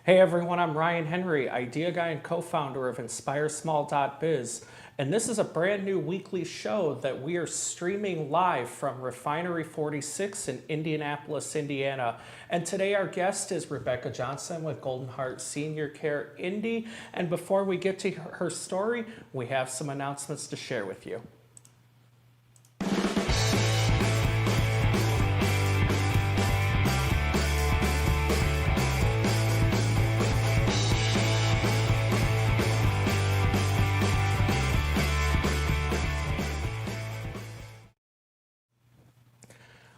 Hey everyone, I'm Ryan Henry, idea guy and co-founder of INSPIREsmall.biz. And this is a brand new weekly show that we are streaming live from Refinery 46 in Indianapolis, Indiana. And today our guest is Rebecca Johnson with Golden Heart Senior Care Indy. And before we get to her story, we have some announcements to share with you.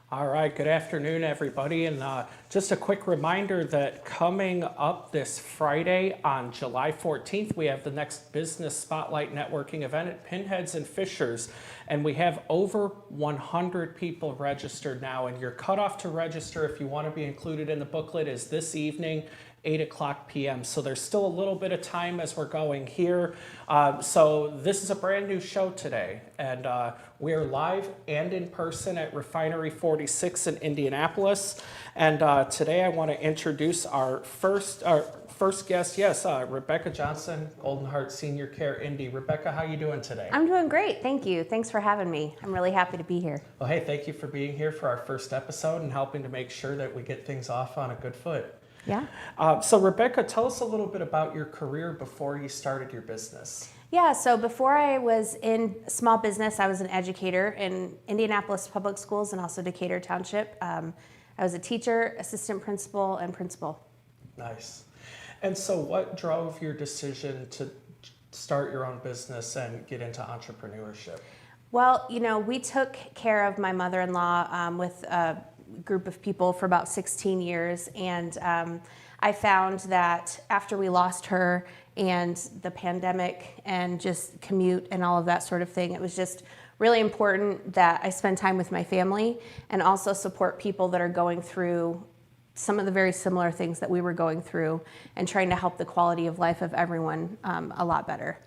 All right, good afternoon, everybody. And just a quick reminder that coming up this Friday on July 14th, we have the next Business Spotlight Networking event at Pinheads and Fishers. And we have over 100 people registered now. And your cutoff to register, if you want to be included in the booklet, is this evening, 8:00 p.m. So there's still a little bit of time as we're going here. So this is a brand new show today. And we're live and in person at Refinery 46 in Indianapolis. And today I want to introduce our first guest. Yes, Rebecca Johnson, Golden Heart Senior Care Indy. Rebecca, how you doing today? I'm doing great, thank you. Thanks for having me. I'm really happy to be here. Well, hey, thank you for being here for our first episode and helping to make sure that we get things off on a good foot. Yeah. So Rebecca, tell us a little bit about your career before you started your business. Yeah, so before I was in small business, I was an educator in Indianapolis Public Schools and also Decatur Township. I was a teacher, assistant principal, and principal. Nice. And so what drove your decision to start your own business and get into entrepreneurship? Well, you know, we took care of my mother-in-law with a group of people for about 16 years. And I found that after we lost her and the pandemic and just commute and all of that sort of thing, it was just really important that I spend time with my family and also support people that are going through some of the very similar things that we were going through and trying to help the quality of life of everyone a lot better.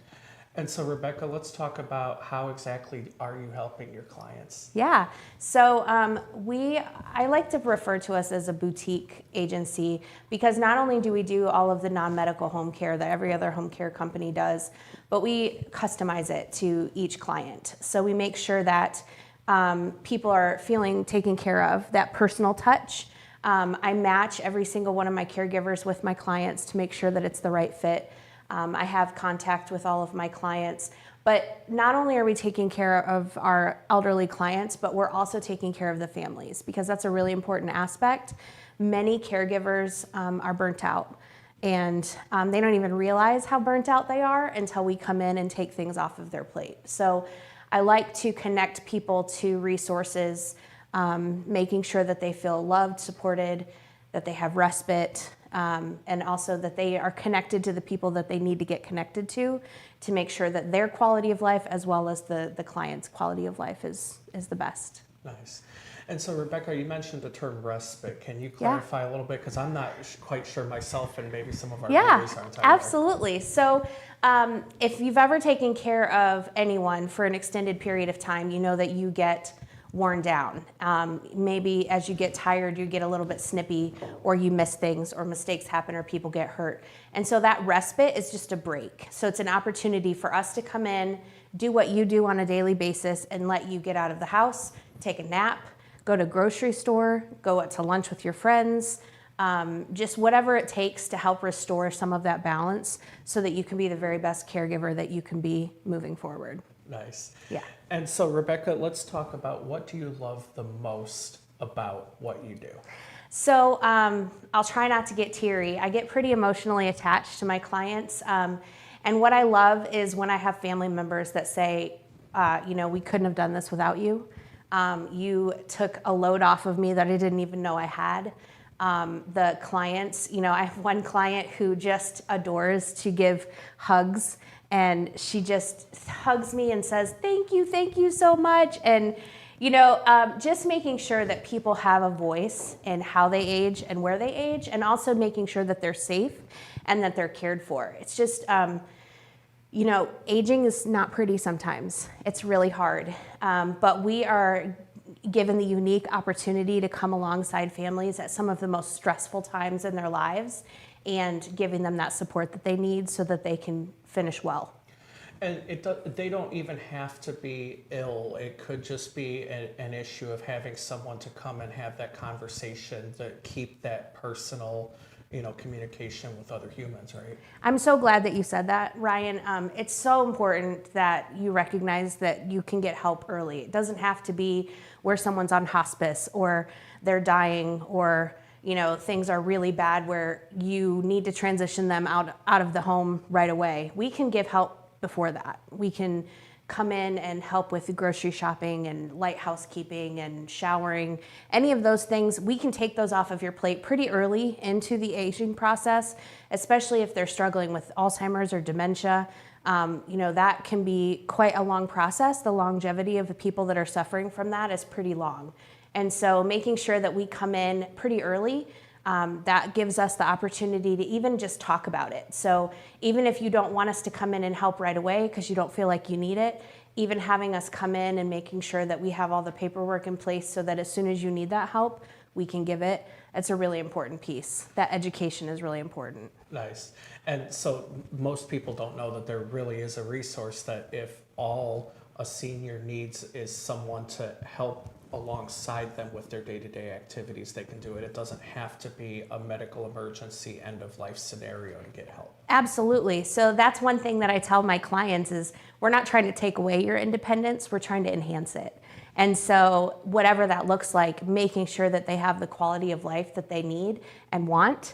And so Rebecca, let's talk about how exactly are you helping your clients? Yeah, so I like to refer to us as a boutique agency because not only do we do all of the non-medical home care that every other home care company does, but we customize it to each client. So we make sure that people are feeling taken care of, that personal touch. I match every single one of my caregivers with my clients to make sure that it's the right fit. I have contact with all of my clients, but not only are we taking care of our elderly clients, but we're also taking care of the families because that's a really important aspect. Many caregivers are burnt out and they don't even realize how burnt out they are until we come in and take things off of their plate. So I like to connect people to resources, making sure that they feel loved, supported, that they have respite, and also that they are connected to the people that they need to get connected to make sure that their quality of life as well as the client's quality of life is the best. Nice. And so Rebecca, you mentioned the term respite. Can you clarify a little bit? Because I'm not quite sure myself and maybe some of our viewers aren't either. Absolutely. So if you've ever taken care of anyone for an extended period of time, you know that you get worn down. Maybe as you get tired, you get a little bit snippy or you miss things or mistakes happen or people get hurt. And so that respite is just a break. So it's an opportunity for us to come in, do what you do on a daily basis and let you get out of the house, take a nap, go to grocery store, go out to lunch with your friends, just whatever it takes to help restore some of that balance so that you can be the very best caregiver that you can be moving forward. Nice. Yeah. And so Rebecca, let's talk about what do you love the most about what you do? So I'll try not to get teary. I get pretty emotionally attached to my clients. And what I love is when I have family members that say, you know, we couldn't have done this without you. You took a load off of me that I didn't even know I had. The clients, you know, I have one client who just adores to give hugs. And she just hugs me and says, thank you so much. And, you know, just making sure that people have a voice in how they age and where they age, and also making sure that they're safe and that they're cared for. It's just, you know, aging is not pretty sometimes. It's really hard. But we are given the unique opportunity to come alongside families at some of the most stressful times in their lives and giving them that support that they need so that they can finish well. And they don't even have to be ill. It could just be an issue of having someone to come and have that conversation to keep that personal, communication with other humans, right? I'm so glad that you said that, Ryan. It's so important that you recognize that you can get help early. It doesn't have to be where someone's on hospice or they're dying or things are really bad where you need to transition them out of the home right away. We can give help before that. We can come in and help with grocery shopping and light housekeeping and showering. Any of those things, we can take those off of your plate pretty early into the aging process, especially if they're struggling with Alzheimer's or dementia. That can be quite a long process. The longevity of the people that are suffering from that is pretty long. And so making sure that we come in pretty early, that gives us the opportunity to even just talk about it. So even if you don't want us to come in and help right away because you don't feel like you need it, even having us come in and making sure that we have all the paperwork in place so that as soon as you need that help, we can give it. It's a really important piece. That education is really important. Nice. And so most people don't know that there really is a resource that if all a senior needs is someone to help alongside them with their day-to-day activities, they can do it. It doesn't have to be a medical emergency end of life scenario to get help. Absolutely. So that's one thing that I tell my clients is we're not trying to take away your independence, we're trying to enhance it. And so whatever that looks like, making sure that they have the quality of life that they need and want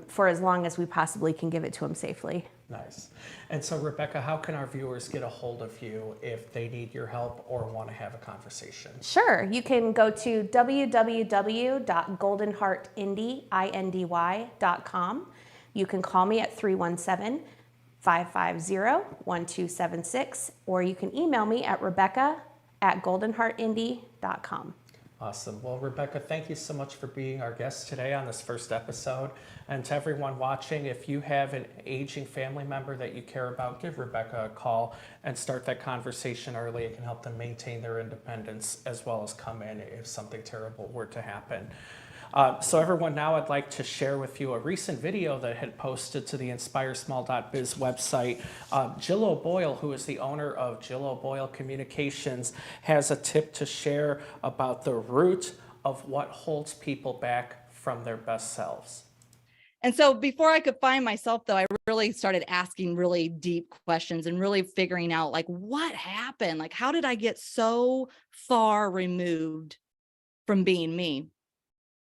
for as long as we possibly can give it to them safely. Nice. And so, Rebecca, how can our viewers get a hold of you if they need your help or want to have a conversation? Sure. You can go to www.goldenheartindy.com. You can call me at 317-550-1276, or you can email me at rebecca@goldenheartindy.com. Awesome. Well, Rebecca, thank you so much for being our guest today on this first episode. And to everyone watching, if you have an aging family member that you care about, give Rebecca a call and start that conversation early. It can help them maintain their independence as well as come in if something terrible were to happen. So everyone, now I'd like to share with you a recent video that had posted to the INSPIREsmall.biz website. Jill O'Boyle, who is the owner of Jill O'Boyle Communications, has a tip to share about the root of what holds people back from their best selves. And so before I could find myself, though, I really started asking really deep questions and really figuring out, like, what happened? Like, how did I get so far removed from being me?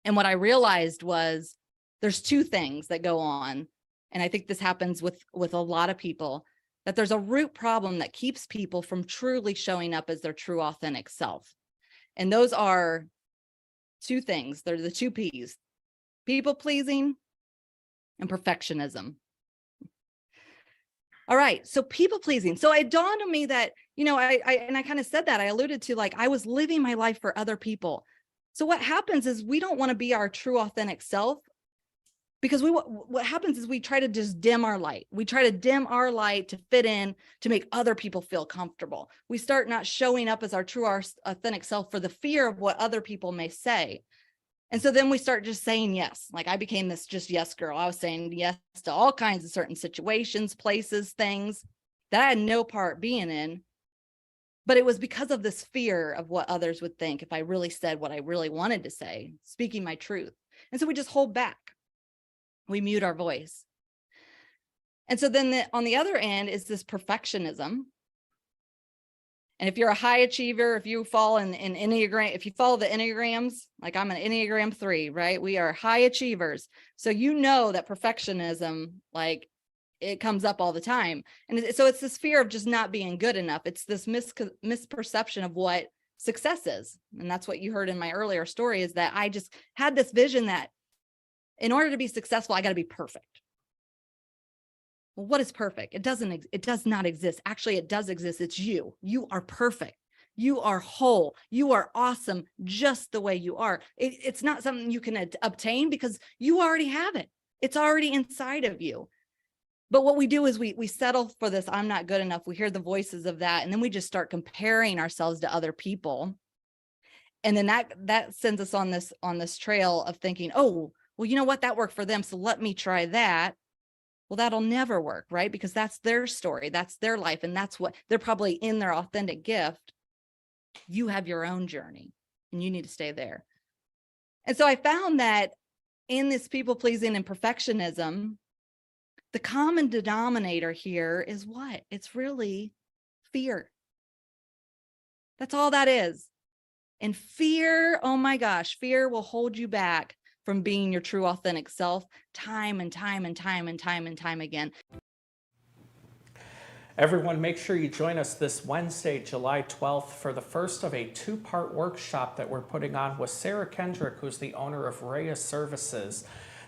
And what I realized was there's two things that go on. And I think this happens with a lot of people, that there's a root problem that keeps people from truly showing up as their true authentic self. And those are two things. They're the two P's: people pleasing and perfectionism. All right. So people pleasing. So it dawned on me that, I kind of said that, I alluded to, like, I was living my life for other people. So what happens is we don't want to be our true authentic self, because what happens is we try to just dim our light. We try to dim our light to fit in, to make other people feel comfortable. We start not showing up as our true, our authentic self for the fear of what other people may say. And so then we start just saying yes. Like, I became this just yes girl. I was saying yes to all kinds of certain situations, places, things that I had no part being in. But it was because of this fear of what others would think if I really said what I really wanted to say, speaking my truth. And so we just hold back. We mute our voice. And so then on the other end is this perfectionism. And if you're a high achiever, if you fall in Enneagram, if you follow the Enneagrams, like I'm an Enneagram 3, right? We are high achievers. So you know that perfectionism, like, it comes up all the time. And so it's this fear of just not being good enough. It's this misperception of what success is. And that's what you heard in my earlier story, is that I just had this vision that in order to be successful, I got to be perfect. Well, what is perfect? It does not exist. Actually, it does exist. It's you. You are perfect. You are whole. You are awesome just the way you are. It's not something you can obtain because you already have it. It's already inside of you. But what we do is we settle for this, I'm not good enough. We hear the voices of that, and then we just start comparing ourselves to other people. And then that sends us on this trail of thinking, oh, well, you know what, that worked for them, so let me try that. Well, that'll never work, right? Because that's their story, that's their life, and that's what they're probably in their authentic gift. You have your own journey and you need to stay there. And so I found that in this people pleasing and perfectionism, the common denominator here is what? It's really fear. That's all that is. And fear, oh my gosh, fear will hold you back from being your true authentic self time and time and time and time and time again. Everyone, make sure you join us this Wednesday, July 12th, for the first of a two-part workshop that we're putting on with Sarah Kendrick, who's the owner of Rhea Services,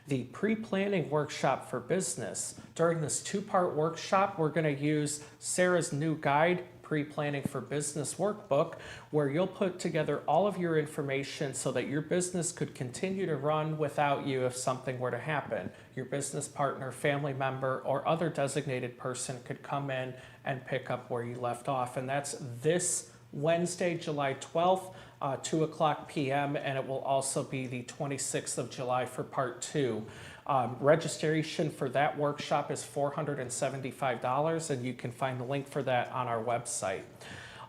the pre-planning workshop for business. During this two-part workshop, we're going to use Sarah's new guide, Pre-Planning for Business workbook, where you'll put together all of your information so that your business could continue to run without you if something were to happen. Your business partner, family member, or other designated person could come in and pick up where you left off. And that's this Wednesday, July 12th, 2 o'clock p.m., and it will also be the 26th of July for part 2. Registration for that workshop is $475, and you can find the link for that on our website.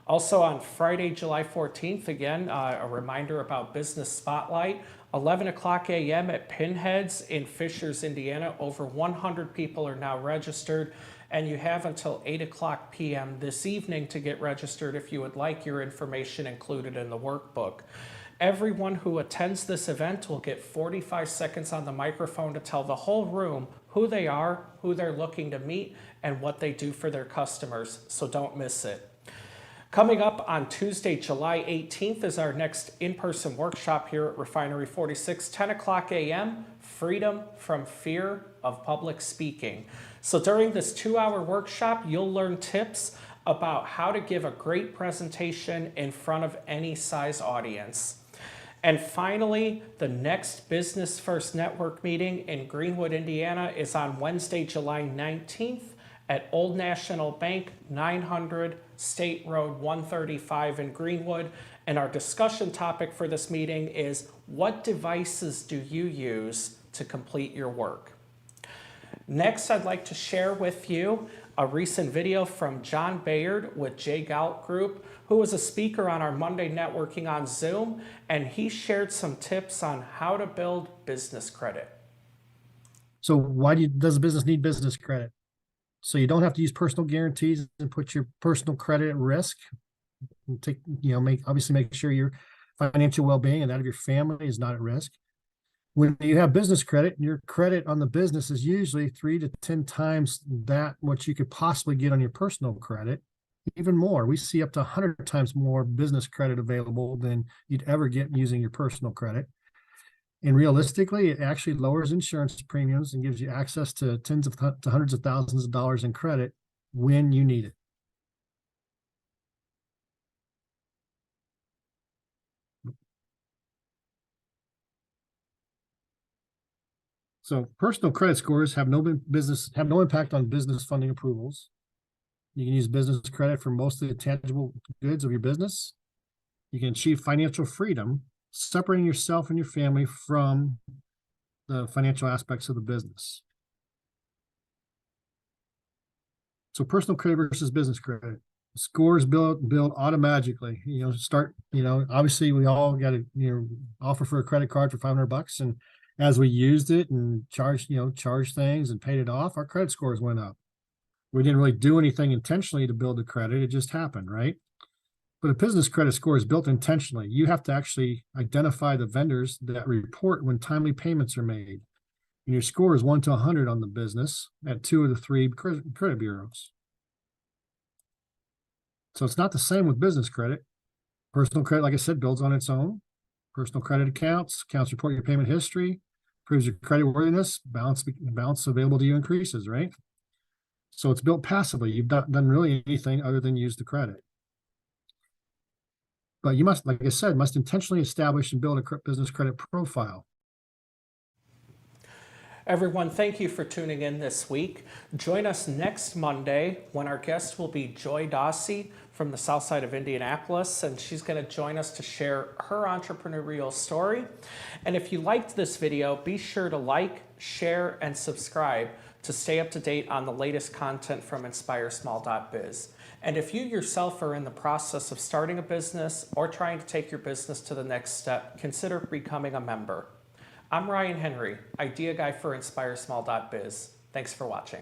Also on Friday, July 14th, again, a reminder about Business Spotlight, 11 o'clock a.m. at Pinheads in Fishers, Indiana. Over 100 people are now registered, and you have until 8 o'clock p.m. this evening to get registered if you would like your information included in the workbook. Everyone who attends this event will get 45 seconds on the microphone to tell the whole room who they are, who they're looking to meet, and what they do for their customers, so don't miss it. Coming up on Tuesday, July 18th is our next in-person workshop here at Refinery 46, 10 o'clock a.m., Freedom from Fear of Public Speaking. So during this 2-hour workshop, you'll learn tips about how to give a great presentation in front of any size audience. And finally, the next Business First Network meeting in Greenwood, Indiana is on Wednesday, July 19th at Old National Bank, 900 State Road 135 in Greenwood. And our discussion topic for this meeting is, what devices do you use to complete your work? Next, I'd like to share with you a recent video from John Bayard with J. Gout Group, who was a speaker on our Monday Networking on Zoom, and he shared some tips on how to build business credit. So why does a business need business credit? So you don't have to use personal guarantees and put your personal credit at risk. And obviously make sure your financial well-being and that of your family is not at risk. When you have business credit, your credit on the business is usually 3 to 10 times that what you could possibly get on your personal credit, even more. We see up to 100 times more business credit available than you'd ever get using your personal credit. And realistically, it actually lowers insurance premiums and gives you access to hundreds of thousands of dollars in credit when you need it. So personal credit scores have no impact on business funding approvals. You can use business credit for most of the tangible goods of your business. You can achieve financial freedom, separating yourself and your family from the financial aspects of the business. So personal credit versus business credit. Scores build automatically. Obviously we all got to offer for a credit card for $500, and as we used it and charged things and paid it off, our credit scores went up. We didn't really do anything intentionally to build the credit. It just happened, right? But a business credit score is built intentionally. You have to actually identify the vendors that report when timely payments are made. And your score is 1 to 100 on the business at 2 of the 3 credit bureaus. So it's not the same with business credit. Personal credit, like I said, builds on its own. Personal credit accounts report your payment history, proves your credit worthiness, balance available to you increases, right? So it's built passively. You've not done really anything other than use the credit. But you must, like I said, intentionally establish and build a business credit profile. Everyone, thank you for tuning in this week. Join us next Monday when our guest will be Joy Dossie from the south side of Indianapolis, and she's going to join us to share her entrepreneurial story. And if you liked this video, be sure to like, share, and subscribe to stay up to date on the latest content from INSPIREsmall.biz. And if you yourself are in the process of starting a business or trying to take your business to the next step, consider becoming a member. I'm Ryan Henry, Idea Guy for INSPIREsmall.biz. Thanks for watching.